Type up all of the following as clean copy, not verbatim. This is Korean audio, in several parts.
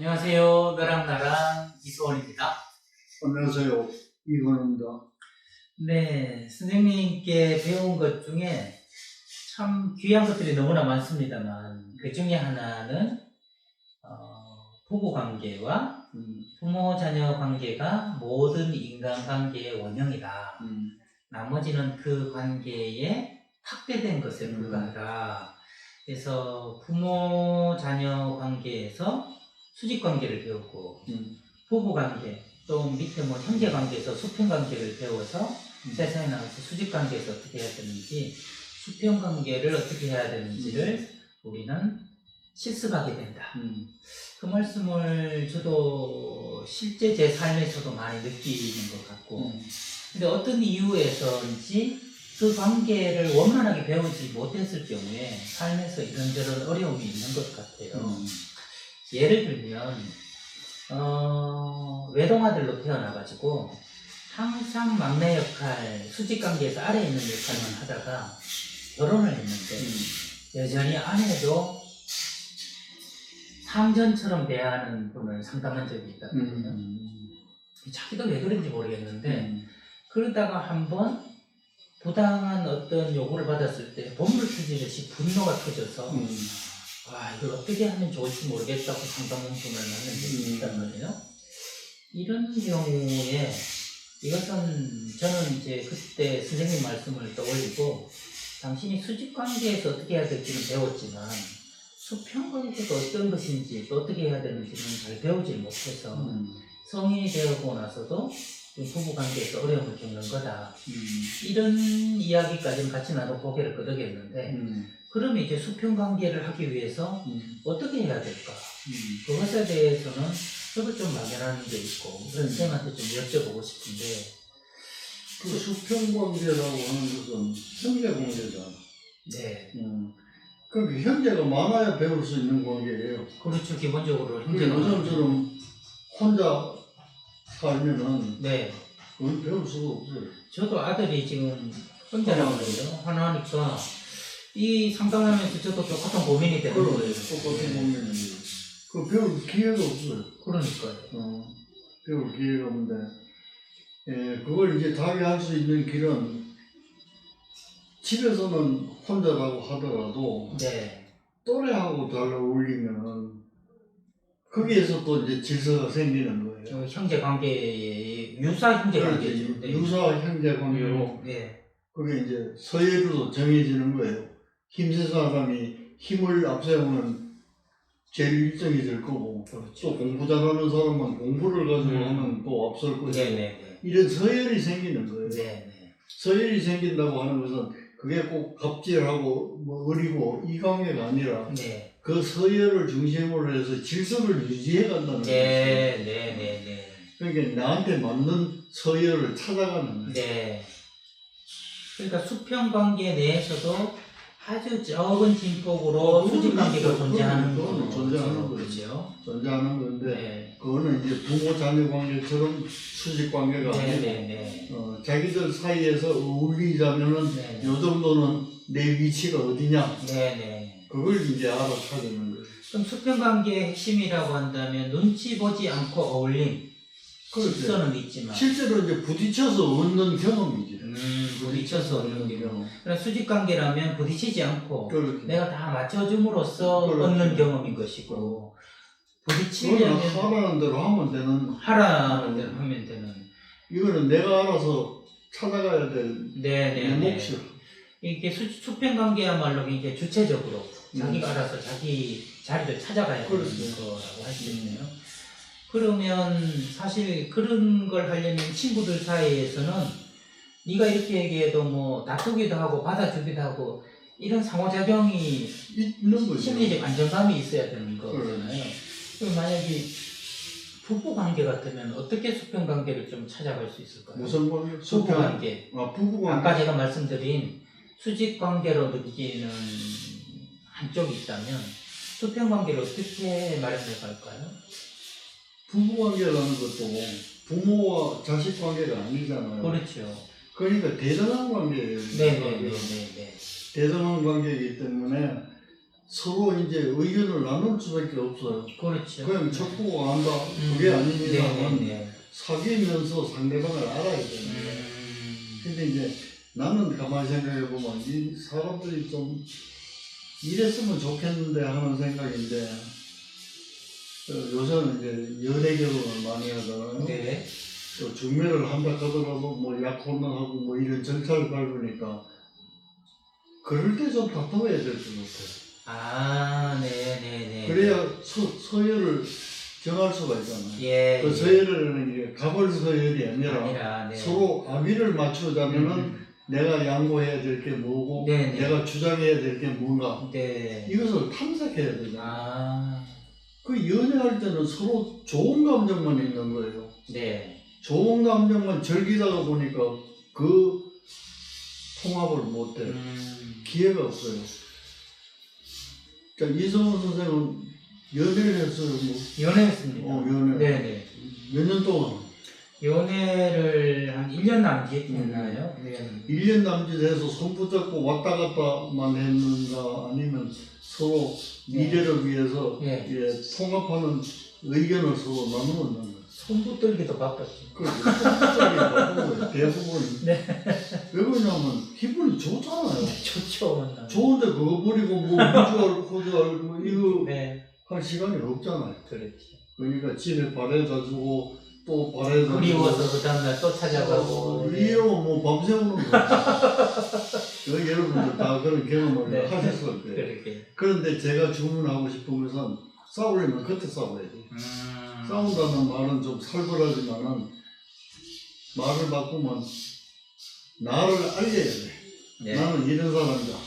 안녕하세요. 너랑 나랑 이소원입니다. 안녕하세요. 이건우입니다. 네, 선생님께 배운 것 중에 참 귀한 것들이 너무나 많습니다만 그 중에 하나는 부부관계와 부모-자녀 관계가 모든 인간관계의 원형이다. 나머지는 그 관계에 확대된 것에 불과하다. 그래서 부모-자녀 관계에서 수직관계를 배우고 부부관계 또 밑에 뭐 형제관계에서 수평관계를 배워서 세상에 나가서 수직관계에서 어떻게 해야 되는지 수평관계를 어떻게 해야 되는지를 우리는 실습하게 된다. 그 말씀을 저도 실제 제 삶에서도 많이 느끼는 것 같고 근데 어떤 이유에서인지 그 관계를 원만하게 배우지 못했을 경우에 삶에서 이런저런 어려움이 있는 것 같아요. 예를 들면 외동아들로 태어나가지고 항상 막내 역할, 수직관계에서 아래에 있는 역할만 하다가 결혼을 했는데 여전히 아내도 상전처럼 대하는 분을 상담한 적이 있거든요. 자기도 왜 그런지 모르겠는데 그러다가 한번 부당한 어떤 요구를 받았을 때 본물터지듯이 분노가 터져서 이걸 어떻게 하면 좋을지 모르겠다고 상담원 분을 만난 적이 있단 말이에요. 이런 경우에 이것은 저는 이제 그때 선생님 말씀을 떠올리고 당신이 수직관계에서 어떻게 해야 될지는 배웠지만 수평관계가 어떤 것인지 또 어떻게 해야 되는지는 잘 배우지 못해서 성인이 되고 나서도 부부관계에서 어려움을 겪는 거다. 이런 이야기까지는 같이 나도 고개를 끄덕였는데 그러면 이제 수평관계를 하기 위해서 어떻게 해야 될까? 그것에 대해서는 저도 좀 막연한 게 있고 선생님한테 좀 여쭤보고 싶은데 그 수평관계라고 하는 것은 형제관계잖아. 네. 그러니까 형제가 많아야 배울 수 있는 관계예요. 그렇죠. 기본적으로 형제가 요즘처럼 혼자 살면은 네. 그건 배울 수가 없어요. 저도 아들이 지금 혼자라고 그래요. 하나니까 이 상담하면서 저도 똑같은 고민이 되는 거예요. 똑같은 고민이. 그 배울 기회가 없어요. 그러니까요. 배울 기회가 없는데, 그걸 이제 타개할 수 있는 길은 집에서는 혼자라고 하더라도 네. 또래하고 잘 어울리면 거기에서 또 이제 질서가 생기는 거예요. 형제 관계, 유사 형제 관계죠. 네. 유사 형제 관계로 네. 그게 이제 서열로 정해지는 거예요. 힘센 사람이 힘을 앞세우면 제일 1등이 될 거고, 그렇죠. 또 공부 잘하는 사람은 공부를 가지고 하면 또 앞설 거고, 네네. 이런 서열이 생기는 거예요. 네네. 서열이 생긴다고 하는 것은 그게 꼭 갑질하고 뭐 어리고 이 관계가 아니라 네. 그 서열을 중심으로 해서 질서를 유지해 간다는 거죠. 네네네. 그러니까 나한테 맞는 서열을 찾아가는 거예요. 네. 그러니까 수평관계 내에서도 아주 적은 진폭으로 수직관계가 존재하는 거죠. 존재하는 거죠. 존재하는 건데, 네. 그거는 이제 부모-자녀 관계처럼 수직관계가 아니고, 자기들 사이에서 어울리자면은 네. 요 정도는 내 위치가 어디냐, 네네. 그걸 이제 알아차리는 거예요. 그럼 수평관계의 핵심이라고 한다면 눈치 보지 않고 어울림, 직선은 있지만 실제로 이제 부딪혀서 얻는 경험이지. 부딪혀서 얻는 경험. 그럼 수직관계라면 부딪히지 않고 그렇게. 내가 다 맞춰줌으로써 그렇죠. 얻는 경험인 것이고 그거는 부딪히려면 하라는 대로 하면 되는. 하라는 대로 하면 되는. 이거는 내가 알아서 찾아가야 될 내 몫이야. 이게 수평관계야말로 이게 주체적으로 자기가 알아서 자기 자리를 찾아가야 되는 거라고 할 수 있네요. 그러면 사실 그런 걸 하려면 친구들 사이에서는 네가 이렇게 얘기해도 뭐 다투기도 하고 받아주기도 하고 이런 상호작용이 있는 거죠. 심리적 안정감이 있어야 되는 거잖아요. 그럼 만약에 부부관계 같으면 어떻게 수평관계를 좀 찾아갈 수 있을까요? 무슨 관계? 부부관계. 부부관계. 아까 제가 말씀드린 수직관계로 느끼는 한쪽이 있다면 수평관계를 어떻게 마련해 갈까요? 부부관계라는 것도 부모와 자식 관계가 아니잖아요. 그렇죠. 그러니까 대등한 관계예요. 네네네. 대등한 관계이기 때문에 서로 이제 의견을 나눌 수밖에 없어요. 그렇죠. 그냥 척보고 한다 그게 아닙니다만 네. 사귀면서 상대방을 알아야 되는 거예요. 근데 이제 나는 가만히 생각해 보면 이 사람들이 좀 이랬으면 좋겠는데 하는 생각인데 요새는 이제 연애 결혼을 많이 하잖아요. 네. 또 중매를 한다 하더라도 뭐 약혼하고 뭐 이런 절차를 밟으니까 그럴 때 좀 다퉈야 될 것 같아요. 아, 네네네. 그래야 서열을 정할 수가 있잖아요. 예. 그 서열이라는 게 가벌 서열이 아니라 아니라, 네. 서로 합의를 맞추자면은 내가 양보해야 될 게 뭐고 네네. 내가 주장해야 될 게 뭔가 네. 이것을 탐색해야 되잖아요. 아, 그 연애할 때는 서로 좋은 감정만 있는 거예요. 네. 좋은 감정만 즐기다가 보니까 그 통합을 못해. 기회가 없어요. 자, 이성훈 선생은 연애를 했어요. 뭐. 연애했습니다. 연애. 네네. 몇 년 동안? 연애를 한 1년 남짓 했나요? 1년 남짓해서 손 붙잡고 왔다 갔다만 했는가 아니면 서로 미래를 위해서 네. 예, 통합하는 의견을 서로 나누었는가? 손 붙들기도 바빴죠. 그렇죠. 손 붙잡기 바쁜 거예요. 대부분. 네. 왜 그러냐면 기분이 좋잖아요. 좋죠. 좋은데 그거 버리고 뭐 우주 알고 호주 알고 이거 네. 할 시간이 없잖아요. 그렇죠. 그러니까 집에 바래다 주고 또 바래다 주고 그리워서 그 다음날 또 찾아가고. 이요 뭐 밤새우는 거 여러분들 다 그런 경험을 네. 하셨을 거예요. 그렇게. 그런데 제가 주문하고 싶은 것은 싸우려면 그때 싸워야지. 싸운다는 말은 좀 살벌하지만은 말을 바꾸면 나를 알려야 돼. 네. 나는 이런 사람이다.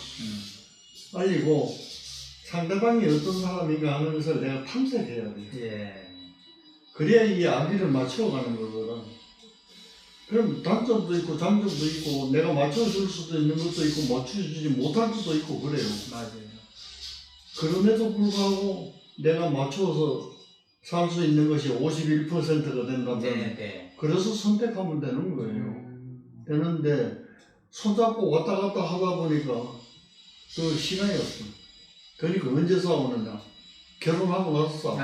알리고 상대방이 어떤 사람인가 하는 것을 내가 탐색해야 돼. 예. 그래야 이 아기를 맞춰가는 거거든. 그럼 단점도 있고 장점도 있고 내가 맞춰줄 수도 있는 것도 있고 맞춰주지 못할 수도 있고 그래요. 맞아요. 그럼에도 불구하고 내가 맞춰서 살 수 있는 것이 51%가 된다면 네. 그래서 선택하면 되는 거예요. 되는데 손잡고 왔다 갔다 하다 보니까 그 시간이 없어. 그러니까 언제 싸우느냐? 결혼하고 나서 싸워.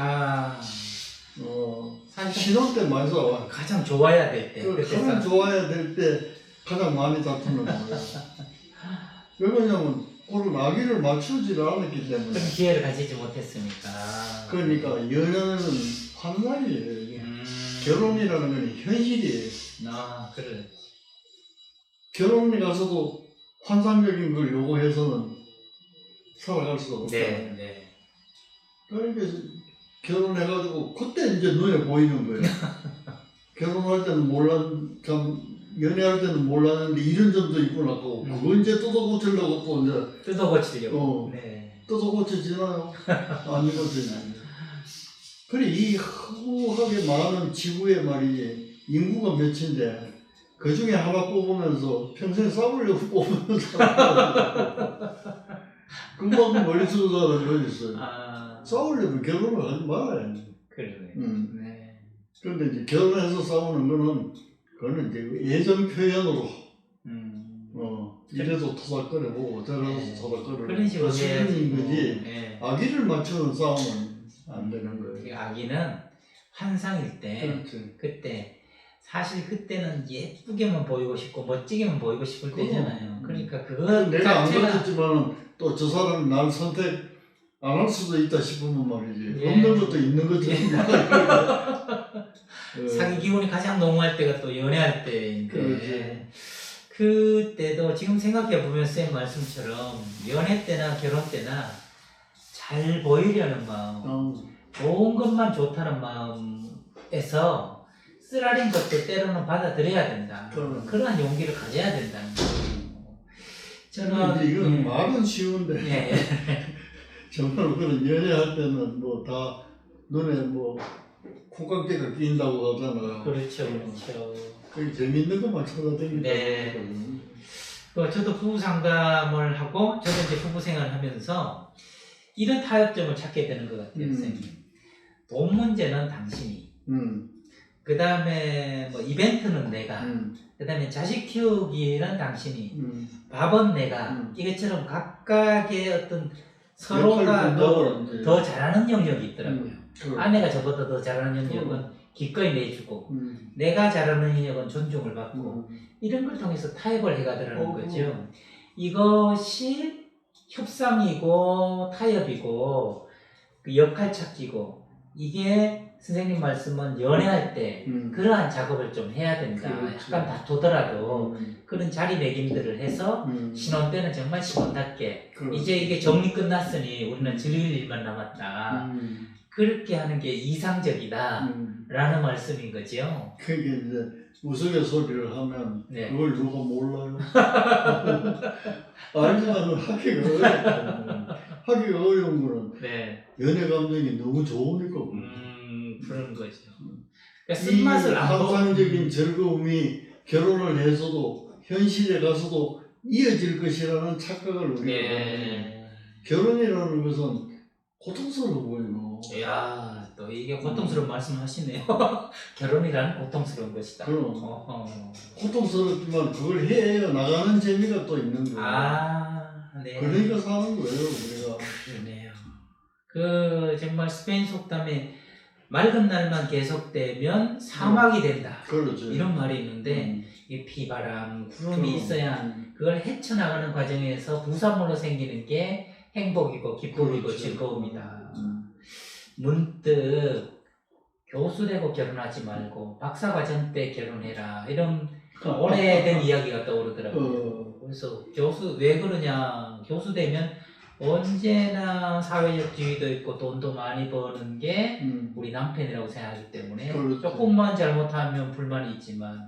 사실 신혼 때 많이 싸워. 가장 좋아야 될 때. 가장 좋아야 될 때 가장 많이 다투는 거예요. 왜 그러냐면 그런 아기를 맞추지를 않았기 때문에. 그런 기회를 가지지 못했으니까. 그러니까 연애는 환상이에요. 이게. 결혼이라는 건 현실이에요. 그래. 결혼에 가서도 환상적인 걸 요구해서는 살아갈 수가 없어요. 네. 그러니까 결혼해가지고 그때 이제 눈에 보이는 거예요. 결혼할 때는 연애할 때는 몰랐는데 이런 점도 있구나 하고 그거 이제 뜯어고치려고 또 이제 뜯어고치려고. 네. 뜯어고쳐지나요? 안 고쳐지나요? 그래 이 허무하게 많은 지구에 말이지 인구가 몇인데 그 중에 하나 뽑으면서 평생 싸우려고 뽑는 사람 금방 멀리 쓰는 사람이 어디 있어요? 싸우려면 결혼을 하지 말아야지. 그러네. 네. 그런데 이제 결혼해서 싸우는 그거는 이제 애정 표현으로 이래도 토닥거려보고 저래도 토닥거려보고 그런 식으로 수준인 거지. 네. 아기를 맞추는 싸움은 안 되는 거예요. 아기는 환상일 때 그렇지. 그때 사실 그때는 예쁘게만 보이고 싶고 멋지게만 보이고 싶을 때잖아요. 그러니까 그거 내가 안 그렇지만 또 저 사람이 날 선택 안 할 수도 있다 싶으면 말이지. 없는 것도 있는 것처럼 자기 기분이 가장 농후할 때가 또 연애할 때인데 그렇지. 그때도 지금 생각해 보면 쌤 말씀처럼 연애 때나 결혼 때나 잘 보이려는 마음, 좋은 것만 좋다는 마음에서 쓰라린 것도 때로는 받아들여야 된다. 그러한 용기를 가져야 된다는 거예요. 저는 이건 말은 쉬운데 정말 그런 연애할 때는 뭐 다 눈에 뭐 콩깍지가 끼인다고 하잖아요. 그렇죠. 그게 재밌는 것만 찾아다니니까. 네. 저도 부부 상담을 하고 저도 이제 부부 생활을 하면서 이런 타협점을 찾게 되는 것 같아요, 선생님. 돈 문제는 당신이. 그 다음에 뭐 이벤트는 내가. 그 다음에 자식 키우기는 당신이. 밥은 내가. 이것처럼 각각의 어떤 서로가 역할을 더 잘하는 영역이 있더라고요. 그럼. 아내가 저보다 더 잘하는 영역은 기꺼이 내주고 내가 잘하는 영역은 존중을 받고 이런 걸 통해서 타협을 해가더라는 거죠. 이것이 협상이고 타협이고 그 역할 찾기고 이게 선생님 말씀은 연애할 때 그러한 작업을 좀 해야 된다. 그렇죠. 약간 다투더라도 그런 자리매김들을 해서 신혼 때는 정말 신혼답게 그렇죠. 이제 이게 정리 끝났으니 우리는 즐길 일만 남았다. 그렇게 하는 게 이상적이다. 라는 말씀인 거죠. 그게 이제 우스갯소리를 하면 네. 그걸 누가 몰라요. 알지만 하기가 어렵다. 하기가 어려운 거는 네. 연애 감정이 너무 좋으니까. 그런 거죠. 그러니까 쓴맛을 안 보고 환상적인 즐거움이 결혼을 해서도 현실에 가서도 이어질 것이라는 착각을 우리가 네. 결혼이라는 것은 고통스러워 보이고. 이야, 또 이게 고통스러운 말씀하시네요. 결혼이란 고통스러운 것이다. 그럼 어허. 고통스럽지만 그걸 해야 나가는 재미가 또 있는 거예요. 아, 네. 그러니까 사는 거예요, 우리가. 그러네요. 그 정말 스페인 속담에 맑은 날만 계속되면 사막이 된다. 그렇죠. 이런 말이 있는데 이 비바람, 구름이 있어야 그걸 헤쳐나가는 과정에서 부산물로 생기는 게 행복이고 기쁨이고 그렇죠. 즐거움이다. 문득 교수 되고 결혼하지 말고 박사과정 때 결혼해라. 이런 오래된 이야기가 떠오르더라고요. 그래서 교수 왜 그러냐. 교수 되면 언제나 사회적 지위도 있고 돈도 많이 버는 게 우리 남편이라고 생각하기 때문에 그렇죠. 조금만 잘못하면 불만이 있지만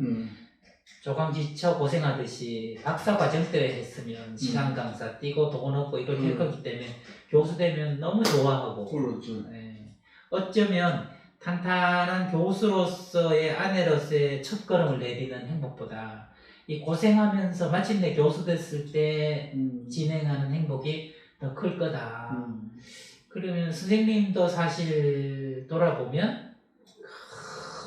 조강지쳐 고생하듯이 박사 과정 때 했으면 시간 강사 뛰고 돈 얻고 이렇게 할 거기 때문에 교수 되면 너무 좋아하고 그렇죠. 네. 어쩌면 탄탄한 교수로서의 아내로서의 첫걸음을 내디는 행복보다 이 고생하면서 마침내 교수 됐을 때 진행하는 행복이 더 클 거다. 그러면 선생님도 사실 돌아보면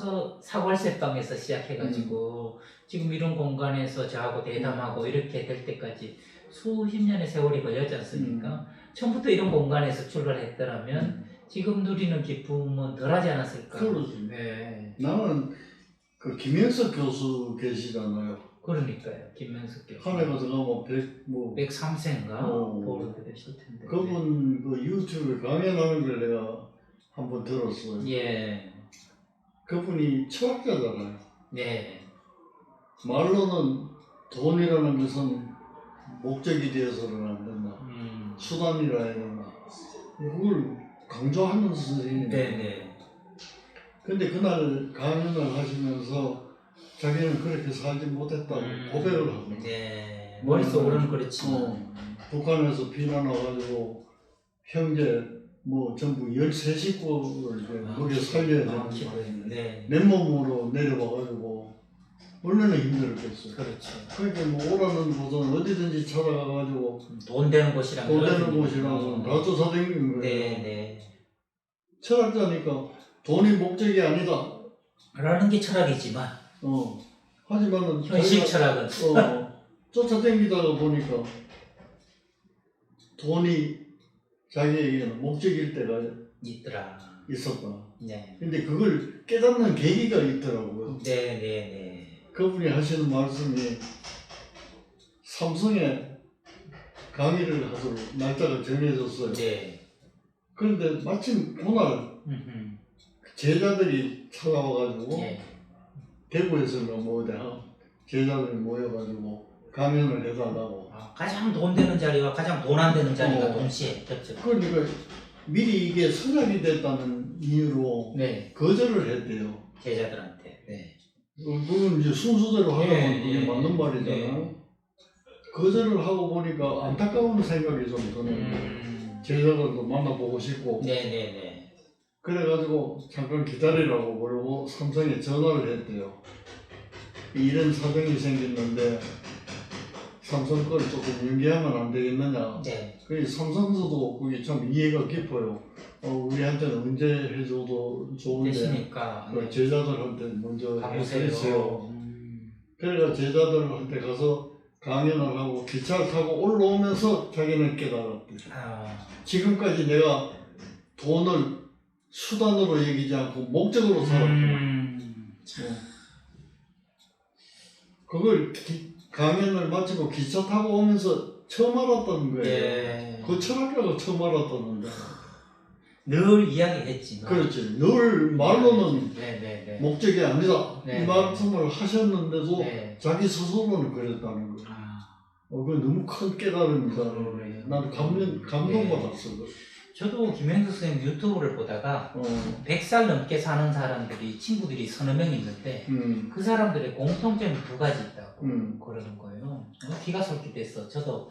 그 사골세방에서 시작해가지고 지금 이런 공간에서 저하고 대담하고 이렇게 될 때까지 수십 년의 세월이 걸렸지 않습니까? 처음부터 이런 공간에서 출발했더라면 지금 누리는 기쁨은 덜하지 않았을까? 그렇죠. 네. 나는 그 김영석 교수 계시잖아요. 그러니까요. 김명숙 교수. 한해 가서 가면 103세인가? 보러 되실 텐데. 그분 그 유튜브에 강연하는 걸 내가 한번 들었어요. 예. 그분이 철학자잖아요. 네. 말로는 돈이라는 것은 목적이 되어서는 안 된다. 수단이라 해야 되나. 그걸 강조하면서 선생님이. 네네. 근데 그날 강연을 하시면서 자기는 그렇게 살지 못했다고 고백을 하고. 네. 머릿속으로는 그렇지. 북한에서 피난 와가지고 형제 뭐 전부 13식구를 이제 먹여 살려야 되는 거예요. 네. 내 몸으로 내려와가지고 얼마나 힘들었겠어요. 그렇죠. 그러니까 뭐 오라는 곳은 어디든지 찾아가가지고 돈 되는 곳이랑 돈 되는 곳이라고 다 쫓아다니는 거예요. 네네. 철학자니까 돈이 목적이 아니다. 라는 게 철학이지만 하지만은 현실 철학은 쫓아다니다가 보니까 돈이 자기에게는 목적일 때가 있더라. 있었다. 네. 근데 그걸 깨닫는 계기가 있더라고요. 네네네. 그분이 하시는 말씀이 삼성에 강의를 하도록 날짜가 정해졌어요. 네. 그런데 마침 그날 제자들이 찾아와가지고 네. 대구에서는 뭐 어디야 제자들이 모여가지고 강연을 해달라고. 가장 돈 되는 자리와 가장 돈 안 되는 자리가 동시에 겹쳐. 그러니까 미리 이게 선약이 됐다는 이유로 네. 거절을 했대요. 제자들한테. 네. 그건 이제 순서대로 하려면 그게 네. 맞는 말이잖아. 네. 거절을 하고 보니까 안타까운 생각이 좀 드는 제자들도 만나보고 싶고. 네네네. 그래가지고 잠깐 기다리라고 그러고 삼성에 전화를 했대요. 이런 사정이 생겼는데 삼성 거를 조금 연기하면 안 되겠느냐. 네. 그 삼성서도 그게 참 이해가 깊어요. 우리한테는 언제 해줘도 좋은데 되시니까 그 제자들한테 먼저 가보세요. 했어요. 그래가 제자들한테 가서 강연을 하고 기차를 타고 올라오면서 자기는 깨달았대. 아, 지금까지 내가 돈을 수단으로 여기지 않고 목적으로 살았구나. 그걸 강연을 마치고 기차 타고 오면서 처음 알았다는 거예요. 예. 그 철학가가 처음 알았다는데. 늘 이야기했지만. 그렇지. 늘 말로는 네. 목적이 아니다. 네. 이 말씀을 하셨는데도 네. 자기 스스로는 그랬다는 거예요. 그게 너무 큰 깨달음이다. 그래요. 나도 감동받았어. 저도 김영수 선생님 유튜브를 보다가 100살 넘게 사는 사람들이 친구들이 서너 명 있는데 그 사람들의 공통점이 두 가지 있다고 그러는 거예요. 기가 솔깃했어. 저도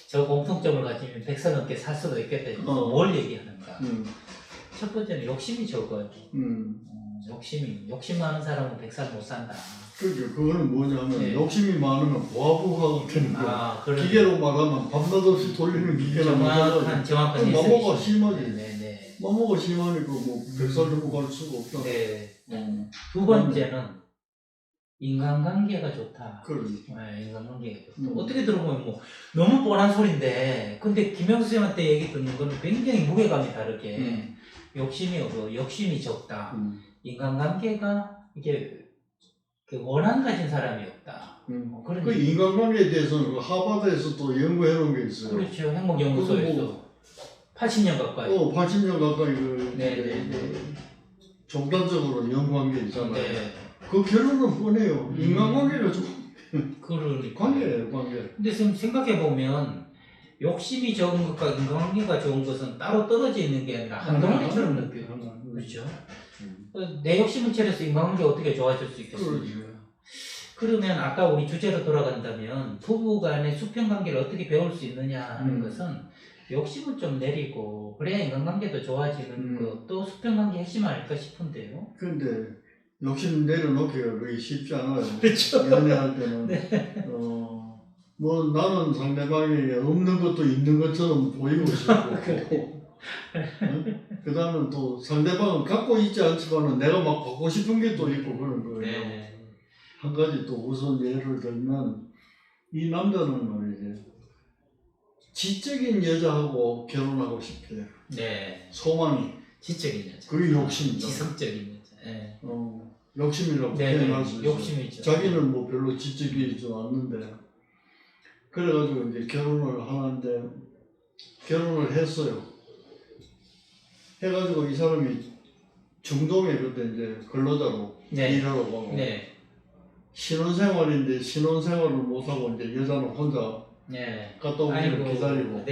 저 공통점을 가지면 100살 넘게 살 수도 있겠다 해서 뭘 얘기하는가. 첫 번째는 욕심이 적어요. 욕심 많은 사람은 100살 못 산다. 그러니까 그거는 뭐냐면 네. 욕심이 많으면 보아부화가 되는 거야. 그러네. 기계로 말하면 밤낮 없이 돌리는 기계라 말하면 정확한 마모가 심하지. 네네. 마모가 심하니까 뭐 100살 정도 갈 수가 없다. 네. 두 번째는 인간관계가 좋다. 그래. 네, 인간관계가 좋다. 어떻게 들어보면 뭐 너무 뻔한 소리인데, 근데 김영수 선생님한테 얘기 듣는 거는 굉장히 무게감이 다르게 욕심이 적다. 인간관계가 이게 그 원한 가진 사람이 없다. 그런 그 인간관계에 대해서는 그 하버드에서 또 연구해 놓은 게 있어요. 그렇죠. 행복연구소에서 80년 가까이. 80년 가까이 네네네. 종단적으로 연구한 게 있잖아요. 네. 그 결론은 뻔해요. 인간관계가 좀 그러니까. 관계예요, 관계. 근데 지금 생각해보면 욕심이 적은 것과 인간관계가 좋은 것은 따로 떨어져 있는 게 아니라 한 덩어리처럼 느껴요. 그렇죠? 내 욕심을 차려서 인간관계가 어떻게 좋아질 수 있겠습니까? 그러면 아까 우리 주제로 돌아간다면 부부간의 수평관계를 어떻게 배울 수 있느냐 하는 것은 욕심을 좀 내리고 그래야 인간관계도 좋아지는 것도 수평관계 핵심 아닐까 싶은데요. 근데 욕심 내려놓기가 거의 쉽지 않아요. 그렇죠. 연애할 때는. 네. 뭐 나는 상대방에게 없는 것도 있는 것처럼 보이고 싶고 그 다음에 또 상대방은 갖고 있지 않지만 내가 막 갖고 싶은 게 또 있고 그런 거예요. 네. 한 가지 또 우선 예를 들면 이 남자는 말이지 지적인 여자하고 결혼하고 싶대요. 네. 소망이. 지적인 여자. 그게 욕심이다. 지성적인 여자. 네. 욕심이라고 네, 표현할 수 있어요. 욕심이죠. 자기는 뭐 별로 지적이지 않는데 그래가지고 이제 결혼을 하는데 결혼을 했어요. 해가지고 이 사람이 중동에 그때 이제 근로자로 일하러 가고 신혼생활인데 신혼생활을 못하고 이제 여자는 혼자 갔다 오기를 기다리고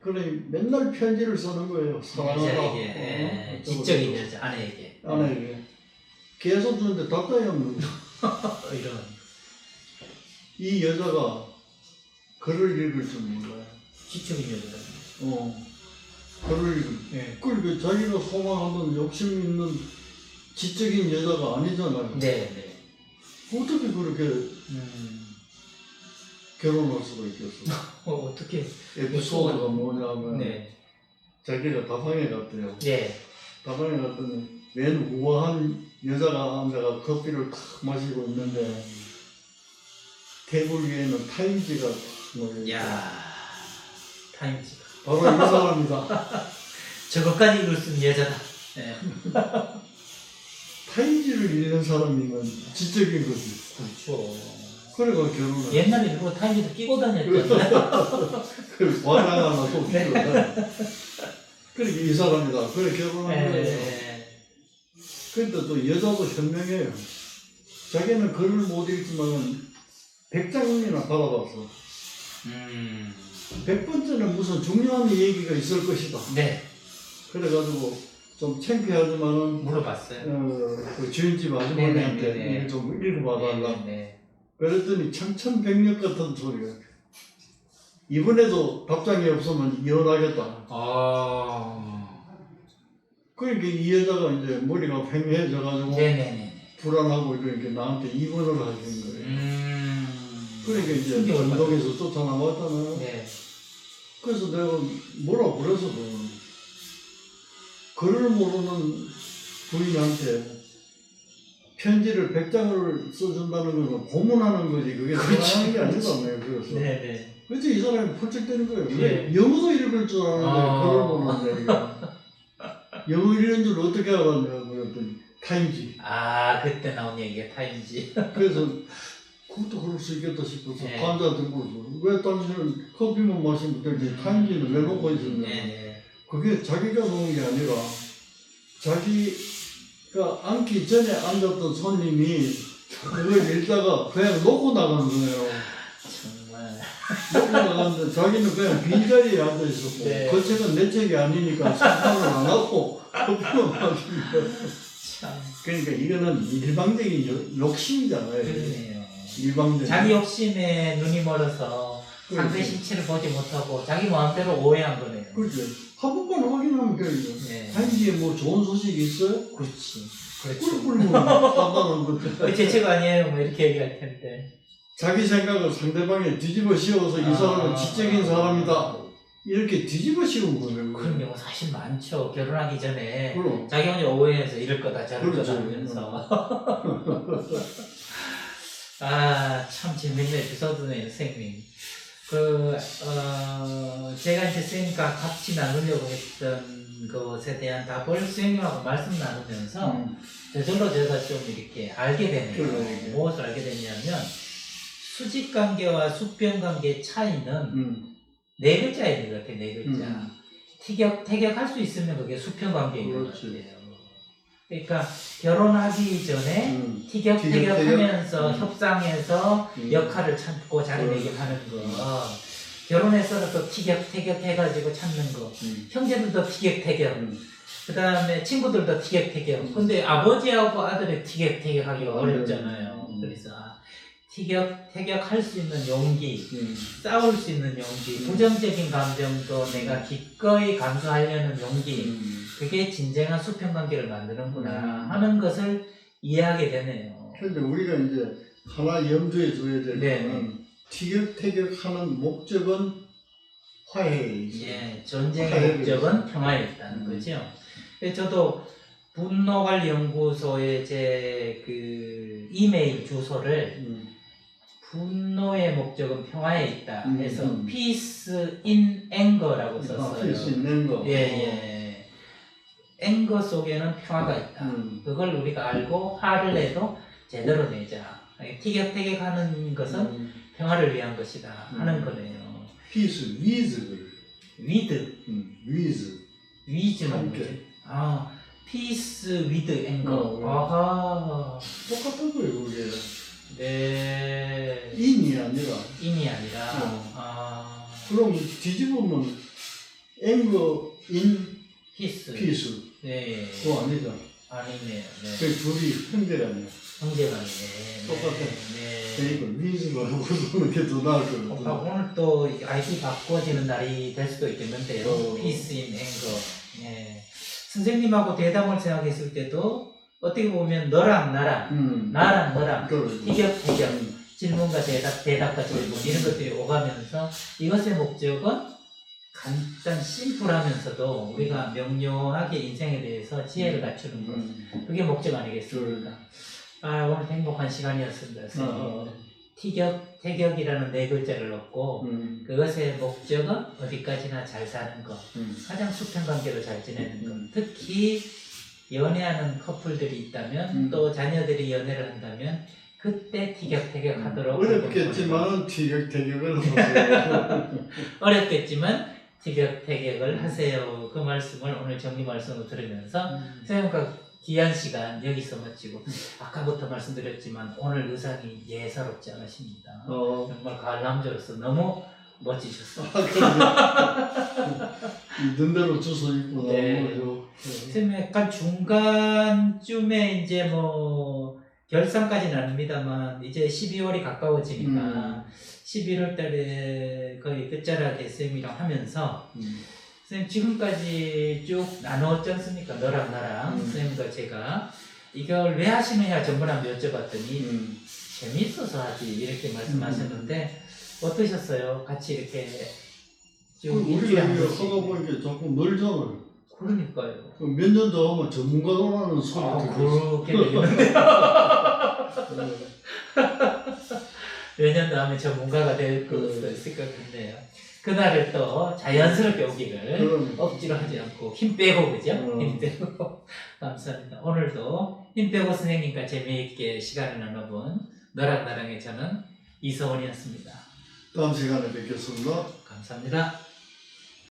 그래 맨날 편지를 쓰는 거예요. 사랑하다. 지적인 여자 아내에게 계속 주는데 답장이 없는 거예요. 이런 이 여자가 글을 읽을 줄 몰라요. 지적인 여자. 글을 읽을. 그러니까 자기가 소망하는 욕심 있는 지적인 여자가 아니잖아요. 네네. 어떻게 그렇게 결혼할 수가 있겠어? 어떻게? 에피소드가 뭐냐면 자기가 다방에 갔대요. 다방에 갔더니 맨 우아한 여자가 앉아가 커피를 탁 마시고 있는데 테이블 위에는 타임지가 뭐 타임지가 바로 이 사람이다. 저것까지 읽을 수 있는 여자다. 타임지를 읽는 사람이면 지적인 거지. 그렇죠. 그래가 결혼을. 옛날에 일부러 타임지도 끼고 다녔잖아요. 그 과장 하나 또 끼고 그러니까 이 사람이다. 그래 결혼한 거예요. 근데 또 여자도 현명해요. 자기는 글을 못 읽지만 100장이나 받아봤어. 100번째는 무슨 중요한 얘기가 있을 것이다. 그래가지고 좀 창피하지만은 물어봤어요. 그 주인집 아주머니한테 좀 읽어봐달라. 그랬더니 청천벽력 같은 소리가. 이번에도 답장이 없으면 이혼하겠다. 그러니까 이 여자가 이제 머리가 팽해져가지고 불안하고 이렇게 나한테 입원을 하신 거예요. 그러니까 이제 운동에서 쫓아나왔잖아요. 그래서 내가 뭐라 그래서 글을 모르는 부인한테 편지를 100장을 써준다는 것은 고문하는 거지 그게 사랑하는 게 아니잖아요. 그래서 네네. 그래서 이 사람이 펄쩍대는 거예요. 예. 왜 영어도 읽을 줄 아는데 아. 그걸 보는데 영어 읽는 줄 어떻게 알았냐 그랬더니 타임지. 아 그때 나온 얘기가 타임지. 그래서 그것도 그럴 수 있겠다 싶어서 네. 환자한테 물어서 왜 당신은 커피만 마시면 되지 타임지는 왜 놓고 있었냐. 네. 그게 자기가 놓은 게 아니라 자기가 앉기 전에 앉았던 손님이 그걸 읽다가 그냥 놓고 나가는 거예요. 정말. 놓고 나갔는데 자기는 그냥 빈자리에 앉아 있었고 네. 그 책은 내 책이 아니니까 상관을 안 하고 커피만 마시는 거예요. 참. 그러니까 이거는 일방적인 욕심이잖아요. 그러네요. 일방적인. 자기 욕심에 눈이 멀어서 상대 그렇지. 신체를 보지 못하고 자기 마음대로 오해한 거네요. 그렇죠. 한 번만 확인하면 돼요. 네. 타임지에 뭐 좋은 소식이 있어요? 그렇지. 꿀꿀 뭐 상관없는 거죠. 제 책 아니에요. 뭐 이렇게 얘기할 텐데. 자기 생각을 상대방에 뒤집어 씌워서 이 사람은 지적인 사람이다. 이렇게 뒤집어 씌운 거예요. 그런 경우 사실 많죠. 결혼하기 전에 그럼. 자기 혼자 오해해서 이럴 거다 저럴 그렇죠. 거다 하면서. 아, 참 재밌는 에피소드네요, 선생님. 제가 이제 선생님과 같이 나누려고 했던 것에 대한 답을 선생님하고 말씀 나누면서 저절로 제가 좀 이렇게 알게 되네요. 그러네. 무엇을 알게 됐냐면 수직 관계와 수평 관계의 차이는 네 글자 있는 것 같아요. 네 글자. 티격태격할 수 있으면 그게 수평 관계인 것 그렇지. 같아요. 그러니까 결혼하기 전에 티격태격하면서 협상해서 역할을 찾고 자리매김하는 거. 결혼해서는 또 티격태격해가지고 찾는 거. 형제들도 티격태격. 그 다음에 친구들도 티격태격. 근데 아버지하고 아들이 티격태격하기가 어렵잖아요. 그래서 티격태격할 수 있는 용기, 싸울 수 있는 용기, 부정적인 감정도 내가 기꺼이 감수하려는 용기, 그게 진정한 수평관계를 만드는구나 하는 것을 이해하게 되네요. 그런데 우리가 이제 하나 염두에 둬야 될 네. 거는 티격태격하는 목적은 화해에 있어요. 예, 전쟁의 목적은 평화에 있다는 거죠. 그래서 저도 분노관리연구소의 제 그 이메일 주소를 분노의 목적은 평화에 있다 해서 Peace in Anger라고 썼어요. Peace in Anger. 예. 앵거 속에는 평화가 있다. 그걸 우리가 알고 화를 내도 제대로 내자. 티격태격하는 것은 평화를 위한 것이다 하는 거네요. Peace with. with. with는 뭐지? 아, peace with anger. 아하. 똑같은 거예요, 그게. 네. in이 아니라. in이 아니라. 아. 그럼 뒤집으면 anger in peace. 네. 그거 아니잖아. 아니네요. 네. 그 둘이 형제가 아니야. 형제간이네. 똑같아. 네. 그러니까 with로 하고 그러는 게 더 나을 거거든. 오늘 또 아이디 바꿔지는 날이 될 수도 있겠는데요. Peace in anger. 네. 선생님하고 대담을 생각했을 때도 어떻게 보면 너랑 나랑, 나랑 너랑, 티격태격, 질문과 대답과 질문 이런 것들이 오가면서 이것의 목적은 간단 심플하면서도 우리가 명료하게 인생에 대해서 지혜를 갖추는 것. 그게 목적 아니겠습니까? 아, 오늘 행복한 시간이었습니다. 티격태격이라는 네 글자를 넣고 그것의 목적은 어디까지나 잘 사는 것, 가장 수평관계로 잘 지내는 것. 특히 연애하는 커플들이 있다면 또 자녀들이 연애를 한다면 그때 티격태격하도록 어렵겠지만 티격태격을 하세요. 어렵겠지만 티격태격을 하세요. 그 말씀을 오늘 정리 말씀을 들으면서 선생님과 귀한 시간 여기서 마치고 아까부터 말씀드렸지만 오늘 의상이 예사롭지 않으십니다. 정말 관람자로서 너무 멋지셨어요. 있는 대로 주소 입고 네. 선생님 약간 중간쯤에 이제 뭐 결산까지는 아닙니다만 이제 12월이 가까워지니까 11월 달에 거의 끝자락에 쌤이랑 하면서 선생님 지금까지 쭉 나눴지 않습니까? 너랑 나랑 선생님과 제가 이걸 왜 하시느냐 전부 한번 여쭤봤더니 재밌어서 하지 이렇게 말씀하셨는데 어떠셨어요? 같이 이렇게 쭉 우리가 일주일에 한 이거 번씩. 하다 보니까 자꾸 늘잖아요. 그러니까요. 몇 년 더 하면 전문가라는 소리 들고 그렇게 되겠는데. 몇 년 다음에 전문가가 될 수도 있을 것 같네요. 그날을 또 자연스럽게 오기를 억지로 하지 않고 힘 빼고, 그죠? 힘 빼고. 감사합니다. 오늘도 힘 빼고 선생님과 재미있게 시간을 나눠본 너랑 나랑의 저는 이서원이었습니다. 다음 시간에 뵙겠습니다. 감사합니다.